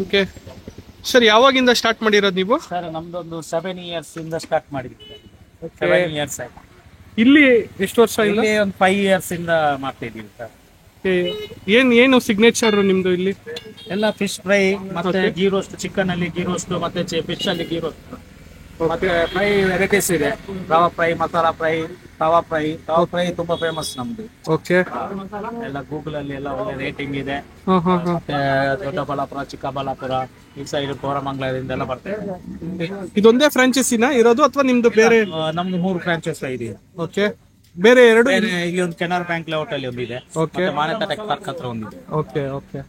Okay sir, ಯಾವಾಗಿಂದ start ಮಾಡಿರೋದು ನೀವು? ಸರ್ ನಮ್ದೊಂದು 7 years ಇಂದ ಸ್ಟಾರ್ಟ್ ಮಾಡಿದ್ವಿ. 7 years ಆಯ್ತು. ಇಲ್ಲಿ ಎಷ್ಟು ವರ್ಷ ಇಲ್ಲ? ಇಲ್ಲಿ ಒಂದು 5 years ಇಂದ ಮಾಡ್ತಾ ಇದೀವಿ ಸರ್. ಏನು ಸಿಗ್ನೇಚರ್ ನಿಮ್ದು ಇಲ್ಲಿ? ಎಲ್ಲ ಫಿಶ್ ಫ್ರೈ ಮತ್ತೆ ಗೀ ರೋಸ್ಟ್, ಚಿಕನ್ ಅಲ್ಲಿ ಗೀ ರೋಸ್ಟ್ ಮತ್ತೆ ಫಿಶ್ ಅಲ್ಲಿ ಗೀ ರೋಸ್ಟ್ ಮತ್ತೆ ಫ್ರೈ ವೆರೈಟೀಸ್ ಇದೆ. ರವಾ ಫ್ರೈ, ಮಸಾಲಾ ಫ್ರೈ, ತವಾ ಫ್ರೈ ತುಂಬಾ ಫೇಮಸ್ ನಮ್ದು. ಓಕೆ. ಎಲ್ಲ ಗೂಗಲ್ ಅಲ್ಲಿ ಎಲ್ಲ ಒಳ್ಳೆ ರೇಟಿಂಗ್ ಇದೆ. ಮತ್ತೆ ದೊಡ್ಡಬಳ್ಳಾಪುರ, ಚಿಕ್ಕಬಳ್ಳಾಪುರ, ಈ ಸೈಡ್ ಕೋರಮಂಗಲದಿಂದ ಎಲ್ಲ ಬರ್ತೇವೆ. ಇದೊಂದೇ ಫ್ರಾಂಚೈಸಿನ ಇರೋದು ಅಥವಾ ನಿಮ್ದು ಬೇರೆ? ನಮ್ದು 3 ಫ್ರಾಂಚೈಸ್ ಇದೆ. ಓಕೆ. ಬೇರೆ 2 ಇಲ್ಲಿ ಒಂದು ಕೆನರಾ ಬ್ಯಾಂಕ್ ಲೇಔಟ್ ಅಲ್ಲಿ ಒಂದಿದೆ. ಓಕೆ. ಮಾನ್ಯತಾ ಟೆಕ್ ಪಾರ್ಕ್ ಹತ್ರ ಒಂದಿದೆ. Okay okay.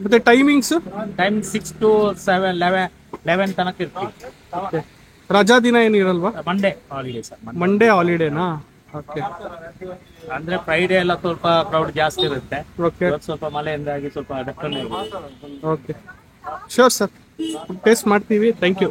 ಮತ್ತೆ ಟೈಮಿಂಗ್ಸ್? ಟೈಮ್ 6 to 7, 11 ತನಕ ಇರ್ತೀವಿ. ಓಕೆ. ರಜಾ ದಿನ ಏನು ಇರಲ್ವಾ? Monday holiday sir. ಮಂಡೇ ಹಾಲಿಡೇನಾ? ಓಕೆ. ಅಂದ್ರೆ ಫ್ರೈಡೇ ಎಲ್ಲ ಸ್ವಲ್ಪ ಕ್ರೌಡ್ ಜಾಸ್ತಿ ಇರುತ್ತೆ. ಓಕೆ. ಇವತ್ತು ಸ್ವಲ್ಪ ಮಳೆಯಿಂದಾಗಿ ಸ್ವಲ್ಪ ಡಕ್ಕನ್ ಇದೆ. ಓಕೆ ಶೋರ್ ಸರ್, ಟೇಸ್ಟ್ ಮಾಡ್ತೀವಿ. Thank you.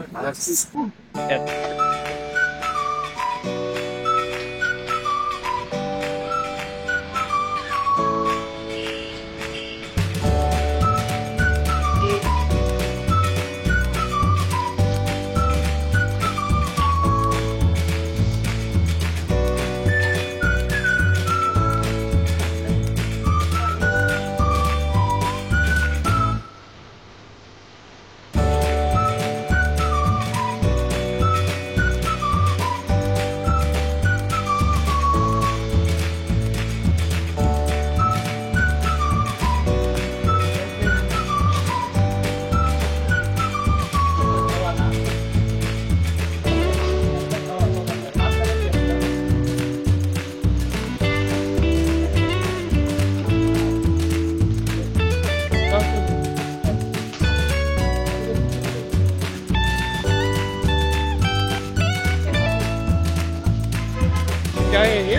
क्या है ये?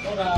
Ahora,